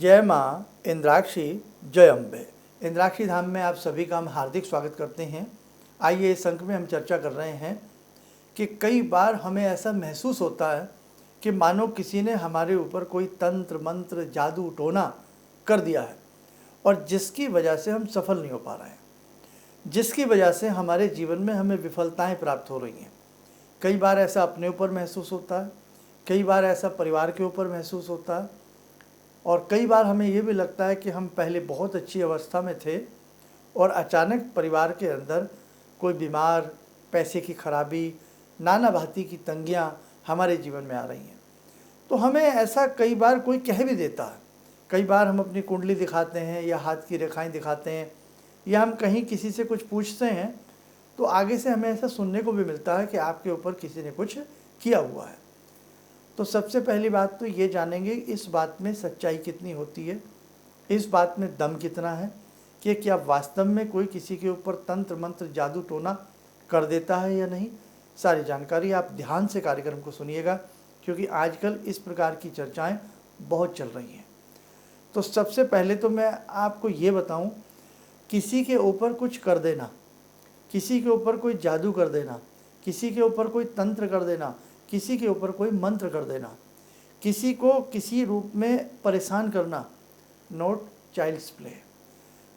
जय माँ इंद्राक्षी, जय अम्बे। इंद्राक्षी धाम में आप सभी का हम हार्दिक स्वागत करते हैं। आइए इस अंक में हम चर्चा कर रहे हैं कि कई बार हमें ऐसा महसूस होता है कि मानो किसी ने हमारे ऊपर कोई तंत्र मंत्र जादू टोना कर दिया है और जिसकी वजह से हम सफल नहीं हो पा रहे हैं, जिसकी वजह से हमारे जीवन में हमें विफलताएं प्राप्त हो रही हैं। कई बार ऐसा अपने ऊपर महसूस होता है, कई बार ऐसा परिवार के ऊपर महसूस होता है और कई बार हमें ये भी लगता है कि हम पहले बहुत अच्छी अवस्था में थे और अचानक परिवार के अंदर कोई बीमार, पैसे की खराबी, नाना भांति की तंगियाँ हमारे जीवन में आ रही हैं। तो हमें ऐसा कई बार कोई कह भी देता है। कई बार हम अपनी कुंडली दिखाते हैं या हाथ की रेखाएं दिखाते हैं या हम कहीं किसी से कुछ पूछते हैं तो आगे से हमें ऐसा सुनने को भी मिलता है कि आपके ऊपर किसी ने कुछ किया हुआ है। तो सबसे पहली बात तो ये जानेंगे इस बात में सच्चाई कितनी होती है, इस बात में दम कितना है कि क्या वास्तव में कोई किसी के ऊपर तंत्र मंत्र जादू टोना कर देता है या नहीं। सारी जानकारी आप ध्यान से कार्यक्रम को सुनिएगा क्योंकि आजकल इस प्रकार की चर्चाएं बहुत चल रही हैं। तो सबसे पहले तो मैं आपको ये बताऊं, किसी के ऊपर कुछ कर देना, किसी के ऊपर कोई जादू कर देना, किसी के ऊपर कोई तंत्र कर देना, किसी के ऊपर कोई मंत्र कर देना, किसी को किसी रूप में परेशान करना, नोट चाइल्ड्स प्ले।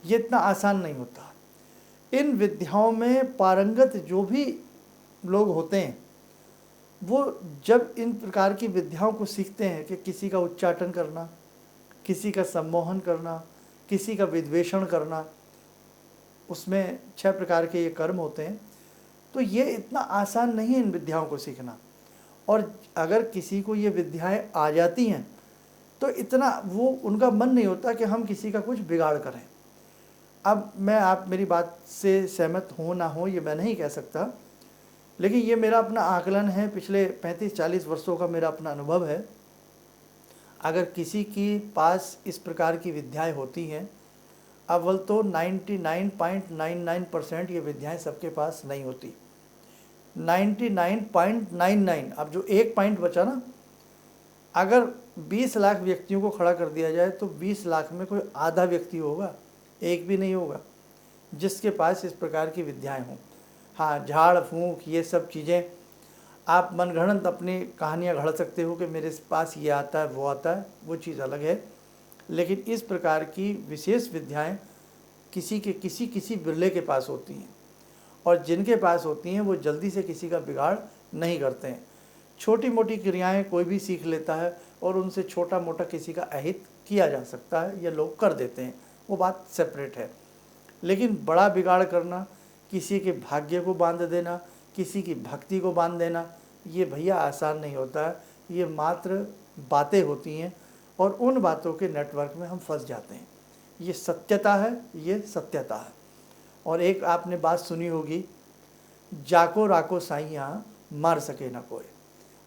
ये इतना आसान नहीं होता। इन विद्याओं में पारंगत जो भी लोग होते हैं वो जब इन प्रकार की विद्याओं को सीखते हैं कि किसी का उच्चाटन करना, किसी का सम्मोहन करना, किसी का विद्वेषण करना, उसमें 6 प्रकार के ये कर्म होते हैं। तो ये इतना आसान नहीं है इन विद्याओं को सीखना। और अगर किसी को ये विद्याएं आ जाती हैं तो इतना वो उनका मन नहीं होता कि हम किसी का कुछ बिगाड़ करें। अब मैं आप मेरी बात से सहमत हो ना हो ये मैं नहीं कह सकता, लेकिन ये मेरा अपना आकलन है, पिछले 35-40 वर्षों का मेरा अपना अनुभव है। अगर किसी के पास इस प्रकार की विद्याएं होती हैं, अव्वल तो 99.99% ये विद्याएं सबके पास नहीं होती। 99.99, अब जो एक पॉइंट बचा ना, अगर 20 लाख व्यक्तियों को खड़ा कर दिया जाए तो 20 लाख में कोई आधा व्यक्ति होगा, एक भी नहीं होगा, जिसके पास इस प्रकार की विद्याएं हों। हाँ, झाड़ फूंक ये सब चीज़ें आप मनगढ़ंत अपनी कहानियाँ घड़ सकते हो कि मेरे पास ये आता है वो आता है, वो चीज़ अलग है। लेकिन इस प्रकार की विशेष विद्याएं किसी बिरले के पास होती हैं और जिनके पास होती हैं वो जल्दी से किसी का बिगाड़ नहीं करते हैं। छोटी मोटी क्रियाएं कोई भी सीख लेता है और उनसे छोटा मोटा किसी का अहित किया जा सकता है या लोग कर देते हैं, वो बात सेपरेट है। लेकिन बड़ा बिगाड़ करना, किसी के भाग्य को बांध देना, किसी की भक्ति को बांध देना, ये भैया आसान नहीं होता है। ये मात्र बातें होती हैं और उन बातों के नेटवर्क में हम फंस जाते हैं। ये सत्यता है, ये सत्यता है। और एक आपने बात सुनी होगी, जाको राको साइयाँ मार सके ना कोई।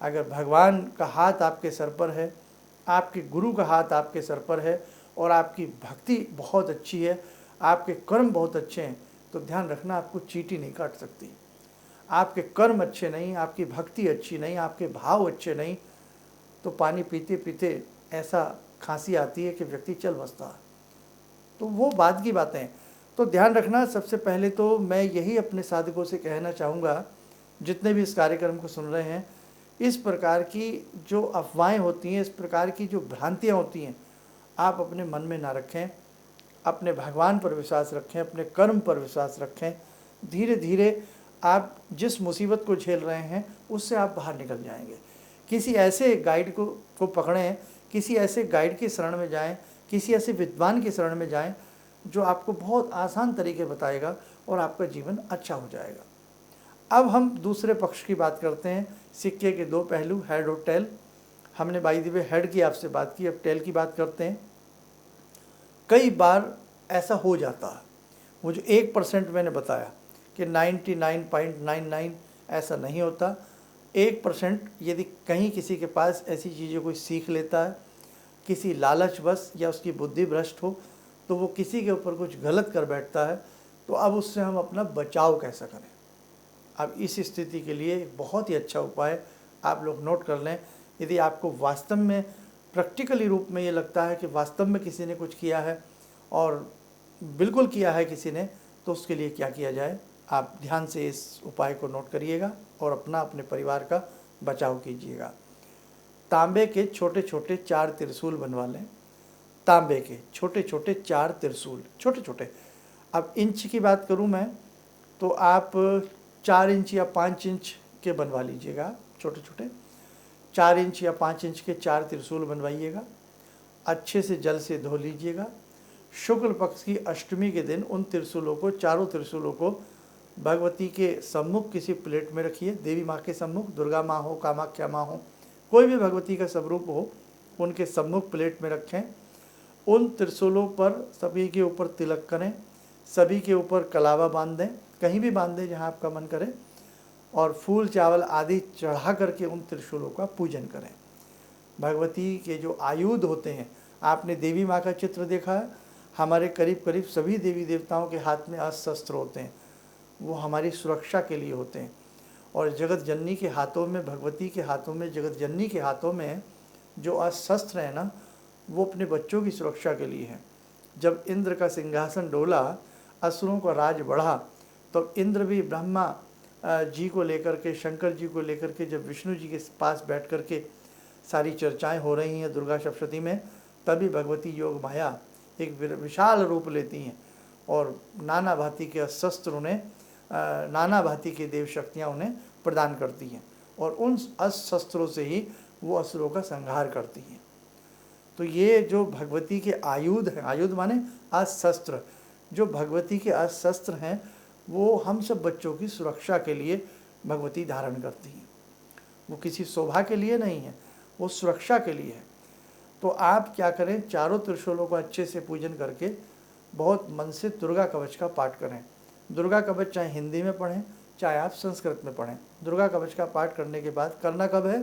अगर भगवान का हाथ आपके सर पर है, आपके गुरु का हाथ आपके सर पर है और आपकी भक्ति बहुत अच्छी है, आपके कर्म बहुत अच्छे हैं, तो ध्यान रखना आपको चींटी नहीं काट सकती। आपके कर्म अच्छे नहीं, आपकी भक्ति अच्छी नहीं, आपके भाव अच्छे नहीं, तो पानी पीते पीते ऐसा खांसी आती है कि व्यक्ति चल बसता है। तो वो बात की बातें हैं। तो ध्यान रखना। सबसे पहले तो मैं यही अपने साधकों से कहना चाहूँगा, जितने भी इस कार्यक्रम को सुन रहे हैं, इस प्रकार की जो अफवाहें होती हैं, इस प्रकार की जो भ्रांतियाँ होती हैं, आप अपने मन में ना रखें। अपने भगवान पर विश्वास रखें, अपने कर्म पर विश्वास रखें। धीरे धीरे आप जिस मुसीबत को झेल रहे हैं उससे आप बाहर निकल जाएंगे। किसी ऐसे गाइड को पकड़ें, किसी ऐसे गाइड की शरण में जाएं, किसी ऐसे विद्वान की शरण में जाएं जो आपको बहुत आसान तरीके बताएगा और आपका जीवन अच्छा हो जाएगा। अब हम दूसरे पक्ष की बात करते हैं। सिक्के के 2 पहलू, हेड और टेल। हमने बाय द वे हेड की आपसे बात की, अब टेल की बात करते हैं। कई बार ऐसा हो जाता है, वो जो 1% मैंने बताया कि 99.99 ऐसा नहीं होता। 1% यदि कहीं किसी के पास ऐसी चीज़ें कोई सीख लेता है, किसी लालचवश या उसकी बुद्धि भ्रष्ट हो, तो वो किसी के ऊपर कुछ गलत कर बैठता है, तो अब उससे हम अपना बचाव कैसा करें। अब इस स्थिति के लिए एक बहुत ही अच्छा उपाय आप लोग नोट कर लें। यदि आपको वास्तव में प्रैक्टिकली रूप में ये लगता है कि वास्तव में किसी ने कुछ किया है और बिल्कुल किया है किसी ने, तो उसके लिए क्या किया जाए, आप ध्यान से इस उपाय को नोट करिएगा और अपने परिवार का बचाव कीजिएगा। तांबे के छोटे छोटे 4 त्रिशूल बनवा लें। तांबे के छोटे छोटे 4 त्रिशूल, छोटे छोटे। अब इंच की बात करूं मैं, तो आप 4 इंच या 5 इंच के बनवा लीजिएगा, छोटे छोटे 4 इंच या 5 इंच के 4 त्रिशूल बनवाइएगा। अच्छे से जल से धो लीजिएगा। शुक्ल पक्ष की अष्टमी के दिन उन त्रिशूलों को, चारों त्रिशूलों को भगवती के सम्मुख किसी प्लेट में रखिए। देवी माँ के सम्मुख, दुर्गा माँ हो, कामाख्या माँ हो, कोई भी भगवती का स्वरूप हो, उनके सम्मुख प्लेट में रखें। उन त्रिशूलों पर सभी के ऊपर तिलक करें, सभी के ऊपर कलावा बांध दें, कहीं भी बांध दें जहाँ आपका मन करे, और फूल चावल आदि चढ़ा करके उन त्रिशूलों का पूजन करें। भगवती के जो आयुध होते हैं, आपने देवी माँ का चित्र देखा है, हमारे करीब करीब सभी देवी देवताओं के हाथ में अस्त्र शस्त्र होते हैं, वो हमारी सुरक्षा के लिए होते हैं। और जगत जननी के हाथों में, भगवती के हाथों में, जगत जननी के हाथों में जो अस्त्र शस्त्र है ना, वो अपने बच्चों की सुरक्षा के लिए है। जब इंद्र का सिंहासन डोला, असुरों का राज बढ़ा, तो इंद्र भी ब्रह्मा जी को लेकर के, शंकर जी को लेकर के जब विष्णु जी के पास बैठ कर के सारी चर्चाएं हो रही हैं दुर्गा सप्तशती में, तभी भगवती योग माया एक विशाल रूप लेती हैं और नाना भांति के शस्त्र उन्हें, नाना भांति के देव शक्तियाँ उन्हें प्रदान करती हैं, और उन अस्त्र शस्त्रों से ही वो असुरों का संहार करती हैं। तो ये जो भगवती के आयुध हैं, आयुध माने अस्त्र शस्त्र, जो भगवती के अस्त्र शस्त्र हैं, वो हम सब बच्चों की सुरक्षा के लिए भगवती धारण करती हैं। वो किसी शोभा के लिए नहीं है, वो सुरक्षा के लिए है। तो आप क्या करें, चारों त्रिशूलों को अच्छे से पूजन करके बहुत मन से दुर्गा कवच का पाठ करें। दुर्गा कवच चाहे हिंदी में पढ़ें, चाहे आप संस्कृत में पढ़ें। दुर्गा कवच का पाठ करने के बाद करना कब है,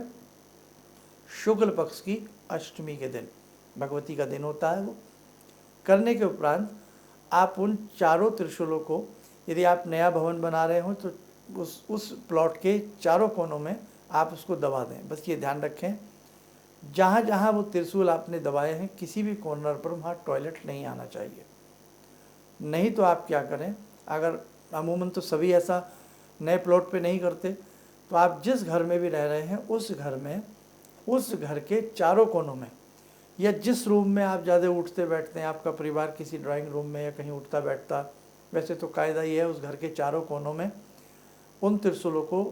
शुक्ल पक्ष की अष्टमी के दिन, भगवती का दिन होता है वो। करने के उपरांत आप उन चारों त्रिशूलों को, यदि आप नया भवन बना रहे हो तो उस प्लॉट के चारों कोनों में आप उसको दबा दें। बस ये ध्यान रखें, जहाँ जहाँ वो त्रिशूल आपने दबाए हैं, किसी भी कॉर्नर पर वहाँ टॉयलेट नहीं आना चाहिए। नहीं तो आप क्या करें, अगर अमूमन तो सभी ऐसा नए प्लॉट पे नहीं करते, तो आप जिस घर में भी रह रहे हैं उस घर में, उस घर के चारों कोनों में, या जिस रूम में आप ज़्यादा उठते बैठते हैं, आपका परिवार किसी ड्राइंग रूम में या कहीं उठता बैठता, वैसे तो कायदा ये है उस घर के चारों कोनों में उन त्रिशूलों को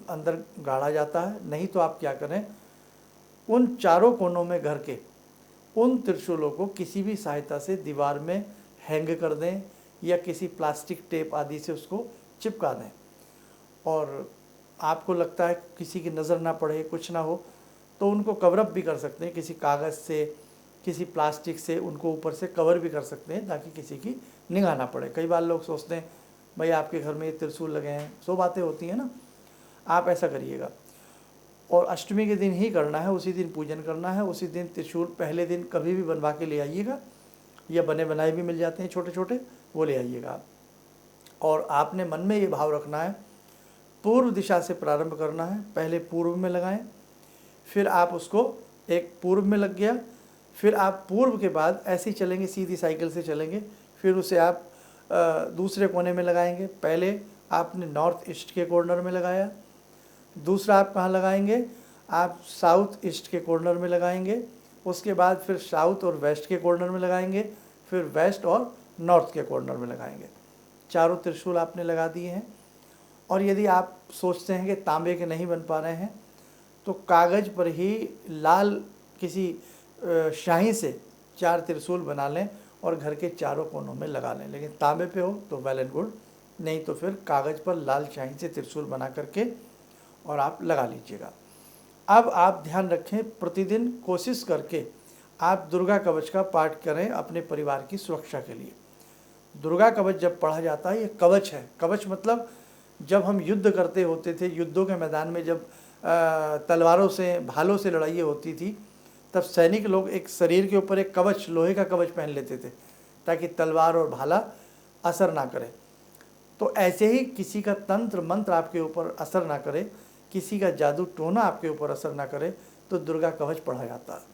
अंदर गाड़ा जाता है। नहीं तो आप क्या करें, उन चारों कोनों में घर के उन त्रिशूलों को किसी भी सहायता से दीवार में हैंग कर दें या किसी प्लास्टिक टेप आदि से उसको चिपका दें। और आपको लगता है किसी की नज़र ना पड़े, कुछ ना हो, तो उनको कवरअप भी कर सकते हैं, किसी कागज़ से, किसी प्लास्टिक से उनको ऊपर से कवर भी कर सकते हैं, ताकि किसी की निगाह ना पड़े। कई बार लोग सोचते हैं भाई आपके घर में ये त्रिशूल लगे हैं, सो बातें होती हैं ना, आप ऐसा करिएगा। और अष्टमी के दिन ही करना है, उसी दिन पूजन करना है, उसी दिन त्रिशूल पहले दिन कभी भी बनवा के ले आइएगा, या बने बनाए भी मिल जाते हैं छोटे छोटे, वो ले आइएगा। और आपने मन में ये भाव रखना है, पूर्व दिशा से प्रारंभ करना है। पहले पूर्व में लगाएं, फिर आप उसको, एक पूर्व में लग गया, फिर आप पूर्व के बाद ऐसे ही चलेंगे, सीधी साइकिल से चलेंगे, फिर उसे आप दूसरे कोने में लगाएंगे। पहले आपने नॉर्थ ईस्ट के कॉर्नर में लगाया, दूसरा आप कहाँ लगाएंगे, आप साउथ ईस्ट के कॉर्नर में लगाएंगे, उसके बाद फिर साउथ और वेस्ट के कॉर्नर में लगाएंगे, फिर वेस्ट और नॉर्थ के कॉर्नर में लगाएंगे। चारों त्रिशूल आपने लगा दिए हैं। और यदि आप सोचते हैं कि तांबे के नहीं बन पा रहे हैं, तो कागज़ पर ही लाल किसी शाही से 4 त्रिशूल बना लें और घर के चारों कोनों में लगा लें। लेकिन तांबे पे हो तो वेल एंड गुड, नहीं तो फिर कागज़ पर लाल शाही से त्रिशूल बना करके और आप लगा लीजिएगा। अब आप ध्यान रखें, प्रतिदिन कोशिश करके आप दुर्गा कवच का पाठ करें अपने परिवार की सुरक्षा के लिए। दुर्गा कवच जब पढ़ा जाता है, ये कवच है। कवच मतलब जब हम युद्ध करते होते थे, युद्धों के मैदान में जब तलवारों से, भालों से लड़ाइयाँ होती थी, तब सैनिक लोग एक शरीर के ऊपर एक कवच, लोहे का कवच पहन लेते थे, ताकि तलवार और भाला असर ना करे। तो ऐसे ही किसी का तंत्र मंत्र आपके ऊपर असर ना करे, किसी का जादू टोना आपके ऊपर असर ना करे, तो दुर्गा कवच पढ़ा जाता है।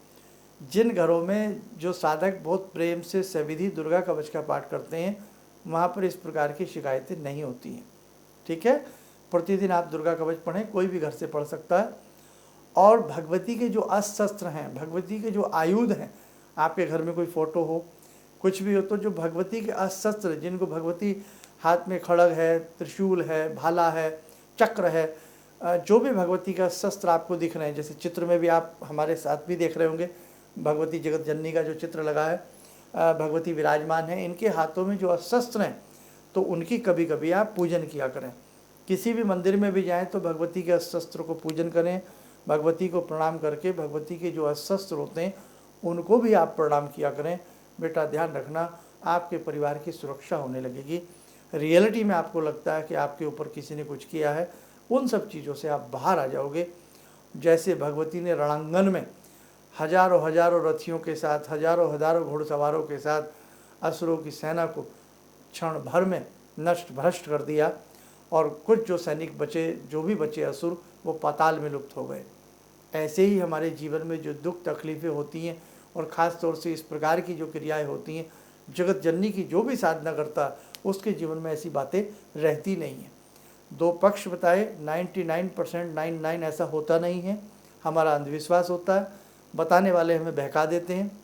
जिन घरों में जो साधक बहुत प्रेम से सविधि दुर्गा कवच का पाठ करते हैं वहाँ पर इस प्रकार की शिकायतें नहीं होती हैं। ठीक है, प्रतिदिन आप दुर्गा कवच पढ़ें, कोई भी घर से पढ़ सकता है। और भगवती के जो अस्त्र हैं, भगवती के जो आयुध हैं, आपके घर में कोई फ़ोटो हो, कुछ भी हो, तो जो भगवती के अस्त्र, जिनको भगवती हाथ में खड़ग है, त्रिशूल है, भाला है, चक्र है, जो भी भगवती का शस्त्र आपको दिख रहे हैं, जैसे चित्र में भी आप हमारे साथ भी देख रहे होंगे, भगवती जगत जननी का जो चित्र लगा है, भगवती विराजमान है, इनके हाथों में जो शस्त्र हैं, तो उनकी कभी कभी आप पूजन किया करें। किसी भी मंदिर में भी जाएं तो भगवती के शस्त्र को पूजन करें, भगवती को प्रणाम करके भगवती के जो शस्त्र होते हैं उनको भी आप प्रणाम किया करें। बेटा ध्यान रखना, आपके परिवार की सुरक्षा होने लगेगी। रियलिटी में आपको लगता है कि आपके ऊपर किसी ने कुछ किया है, उन सब चीज़ों से आप बाहर आ जाओगे। जैसे भगवती ने रणांगन में हजारों हजारों रथियों के साथ, हजारों हजारों घुड़सवारों के साथ असुरों की सेना को क्षण भर में नष्ट भ्रष्ट कर दिया, और कुछ जो सैनिक बचे, जो भी बचे असुर, वो पाताल में लुप्त हो गए। ऐसे ही हमारे जीवन में जो दुख तकलीफ़ें होती हैं, और ख़ास तौर से इस प्रकार की जो क्रियाएं होती हैं, जगत जननी की जो भी साधना करता उसके जीवन में ऐसी बातें रहती नहीं हैं। दो पक्ष बताए, 99% 99 ऐसा होता नहीं है, हमारा अंधविश्वास होता है, बताने वाले हमें बहका देते हैं।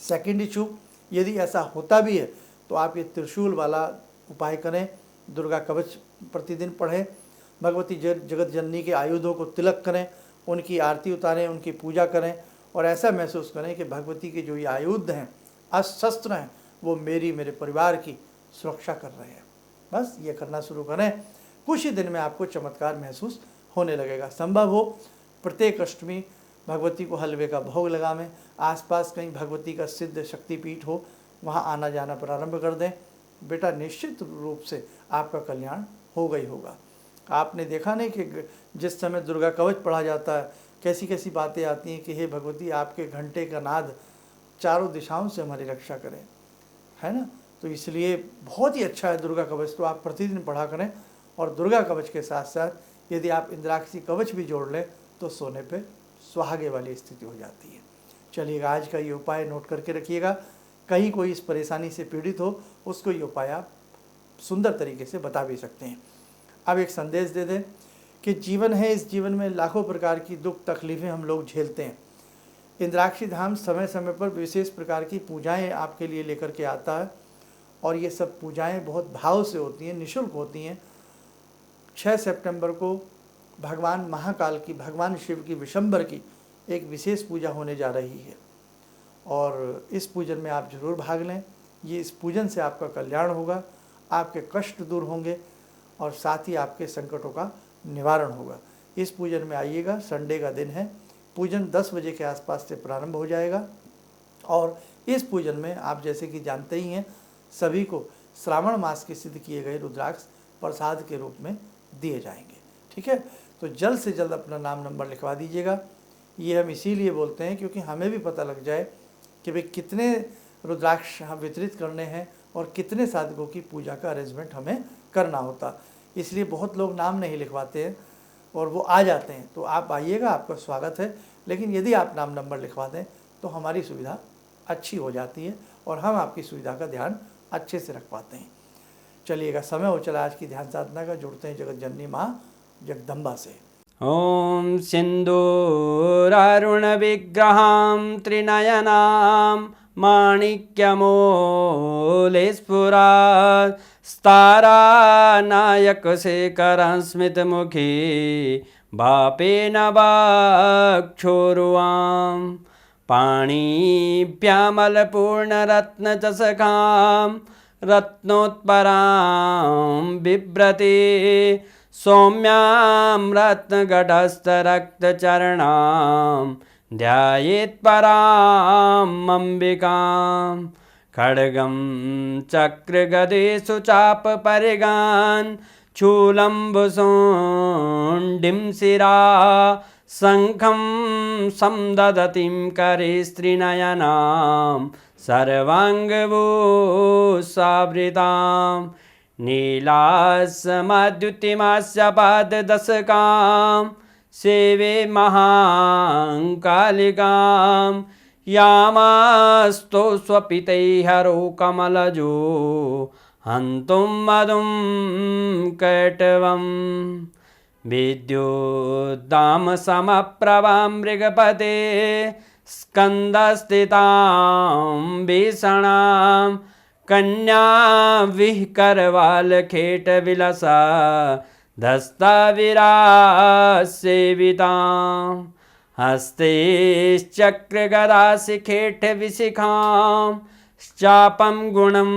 सेकंड इशू, यदि ऐसा होता भी है तो आप ये त्रिशूल वाला उपाय करें, दुर्गा कवच प्रतिदिन पढ़ें, भगवती जगत जननी के आयुधों को तिलक करें, उनकी आरती उतारें, उनकी पूजा करें, और ऐसा महसूस करें कि भगवती के जो ये आयुध हैं, अस्त्र हैं, वो मेरे परिवार की सुरक्षा कर रहे हैं। बस ये करना शुरू करें, कुछ ही दिन में आपको चमत्कार महसूस होने लगेगा। संभव हो प्रत्येक अष्टमी भगवती को हलवे का भोग लगावें, आसपास कहीं भगवती का सिद्ध शक्तिपीठ हो, वहाँ आना जाना प्रारंभ कर दें। बेटा निश्चित रूप से आपका कल्याण होगा ही होगा। आपने देखा नहीं कि जिस समय दुर्गा कवच पढ़ा जाता है कैसी कैसी बातें आती हैं कि हे भगवती आपके घंटे का नाद चारों दिशाओं से हमारी रक्षा करें, है ना। तो इसलिए बहुत ही अच्छा है दुर्गा कवच, तो आप प्रतिदिन पढ़ा करें। और दुर्गा कवच के साथ साथ यदि आप इंद्राक्षी कवच भी जोड़ लें तो सोने पे सुहागे वाली स्थिति हो जाती है। चलिएगा, आज का ये उपाय नोट करके रखिएगा। कहीं कोई इस परेशानी से पीड़ित हो उसको ये उपाय आप सुंदर तरीके से बता भी सकते हैं। अब एक संदेश दे दें कि जीवन है, इस जीवन में लाखों प्रकार की दुख तकलीफ़ें हम लोग झेलते हैं। इंद्राक्षी धाम समय समय पर विशेष प्रकार की पूजाएं आपके लिए लेकर के आता है, और ये सब पूजाएं बहुत भाव से होती हैं, निःशुल्क होती हैं। 6 सितंबर को भगवान महाकाल की, भगवान शिव की विशंबर की एक विशेष पूजा होने जा रही है, और इस पूजन में आप जरूर भाग लें। ये इस पूजन से आपका कल्याण होगा, आपके कष्ट दूर होंगे, और साथ ही आपके संकटों का निवारण होगा। इस पूजन में आइएगा, संडे का दिन है, पूजन 10 बजे के आसपास से प्रारंभ हो जाएगा। और इस पूजन में आप जैसे कि जानते ही हैं, सभी को श्रावण मास के सिद्ध किए गए रुद्राक्ष प्रसाद के रूप में दिए जाएंगे। ठीक है, तो जल्द से जल्द अपना नाम नंबर लिखवा दीजिएगा। ये हम इसीलिए बोलते हैं क्योंकि हमें भी पता लग जाए कि भाई कितने रुद्राक्ष हम वितरित करने हैं और कितने साधकों की पूजा का अरेंजमेंट हमें करना होता। इसलिए बहुत लोग नाम नहीं लिखवाते हैं और वो आ जाते हैं। तो आप आइएगा, आपका स्वागत है, लेकिन यदि आप नाम नंबर लिखवा दें तो हमारी सुविधा अच्छी हो जाती है और हम आपकी सुविधा का ध्यान अच्छे से रख पाते हैं। चलिएगा, समय हो चला आज की ध्यान साधना का। जुड़ते हैं जगत जननी माँ जगदम्बा से। ॐ सिन्दूरारुणविग्रहां त्रिनयनां माणिक्यमूलस्फुरात् स्तारानायकशेखरं स्मितमुखी भापेन वक्षोरुवां पाणिभ्यामलपूर्णरत्नचषकां रत्नोत्परां बिभ्रति सौम्यां रत्नगटस्थरक्तचरणां ध्यायेत् पराम् अम्बिकां खड्गं चक्रगदेषु चापपरिगान् शूलम्बुशुण्डिं शिरा शङ्खं समदधतीं करे स्त्रीनयनां सर्वाङ्गभूषावृतां नीलासमद्युतिमास्य पाददशकां सेवे महाकालिकां यामास्तो स्वपितैहरो कमलजो हन्तुं मधुं कैटवम् विद्युद्दाम समप्रभां मृगपते स्कन्दस्थितां भीषणां कन्या विहकरवालखेटविलसा धस्ताविरासेवितां हस्तैश्चक्रगदाशिखेटविशिखां चापं गुणं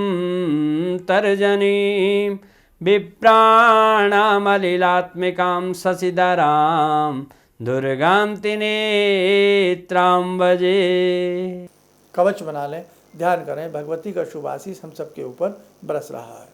तर्जनीं विप्राणामलिलात्मिकां शशिधरां दुर्गां त्रिनेत्रां भजे। कवच बना लें, ध्यान करें, भगवती का शुभ आशीष हम सबके ऊपर बरस रहा है।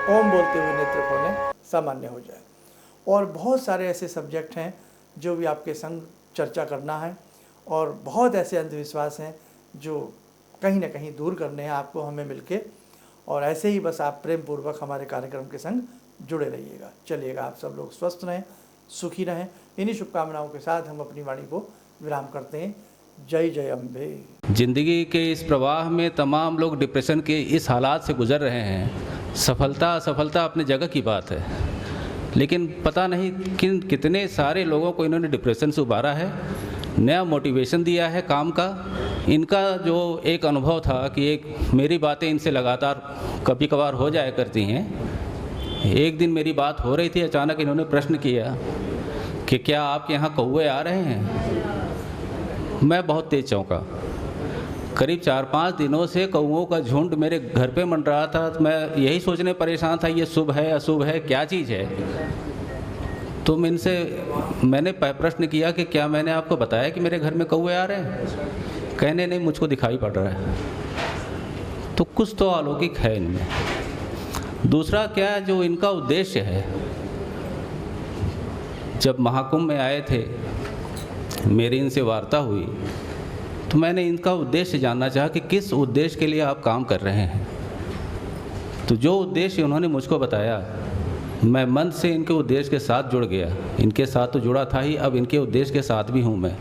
ओम बोलते हुए नेत्र खोलें, सामान्य हो जाए। और बहुत सारे ऐसे सब्जेक्ट हैं जो भी आपके संग चर्चा करना है, और बहुत ऐसे अंधविश्वास हैं जो कहीं ना कहीं दूर करने हैं आपको हमें मिलके। और ऐसे ही बस आप प्रेम पूर्वक हमारे कार्यक्रम के संग जुड़े रहिएगा। चलिएगा, आप सब लोग स्वस्थ रहें, सुखी रहें। इन्हीं शुभकामनाओं के साथ हम अपनी वाणी को विराम करते हैं। जय जय अम्बे। जिंदगी के इस प्रवाह में तमाम लोग डिप्रेशन के इस हालात से गुजर रहे हैं। सफलता असफलता अपनी जगह की बात है, लेकिन पता नहीं कितने सारे लोगों को इन्होंने डिप्रेशन से उबारा है, नया मोटिवेशन दिया है काम का। इनका जो एक अनुभव था कि एक मेरी बातें इनसे लगातार कभी कभार हो जाया करती हैं। एक दिन मेरी बात हो रही थी, अचानक इन्होंने प्रश्न किया कि क्या आपके यहाँ कौवे आ रहे हैं। मैं बहुत तेज चौंका। करीब 4-5 दिनों से कौवों का झुंड मेरे घर पे मंडरा था। तो मैं यही सोचने परेशान था, ये शुभ है अशुभ है, क्या चीज़ है। तो मैंने प्रश्न किया कि क्या मैंने आपको बताया कि मेरे घर में कौवे आ रहे हैं। कहने नहीं, मुझको दिखाई पड़ रहा है। तो कुछ तो अलौकिक है इनमें। दूसरा क्या जो इनका उद्देश्य है, जब महाकुंभ में आए थे, मेरी इनसे वार्ता हुई तो मैंने इनका उद्देश्य जानना चाहा कि किस उद्देश्य के लिए आप काम कर रहे हैं। तो जो उद्देश्य उन्होंने मुझको बताया, मैं मन से इनके उद्देश्य के साथ जुड़ गया। इनके साथ तो जुड़ा था ही, अब इनके उद्देश्य के साथ भी हूँ मैं।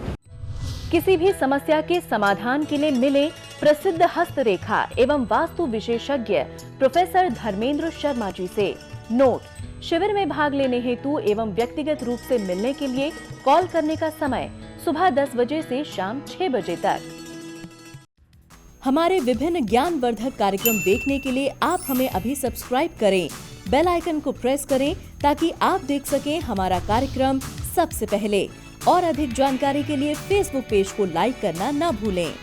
किसी भी समस्या के समाधान के लिए मिले प्रसिद्ध हस्तरेखा एवं वास्तु विशेषज्ञ प्रोफेसर धर्मेंद्र शर्मा जी से। नोट: शिविर में भाग लेने हेतु एवं व्यक्तिगत रूप से मिलने के लिए कॉल करने का समय सुबह 10 बजे से शाम 6 बजे तक। हमारे विभिन्न ज्ञानवर्धक कार्यक्रम देखने के लिए आप हमें अभी सब्सक्राइब करें, बेल आइकन को प्रेस करें ताकि आप देख सकें हमारा कार्यक्रम सबसे पहले। और अधिक जानकारी के लिए फेसबुक पेज को लाइक करना न भूलें।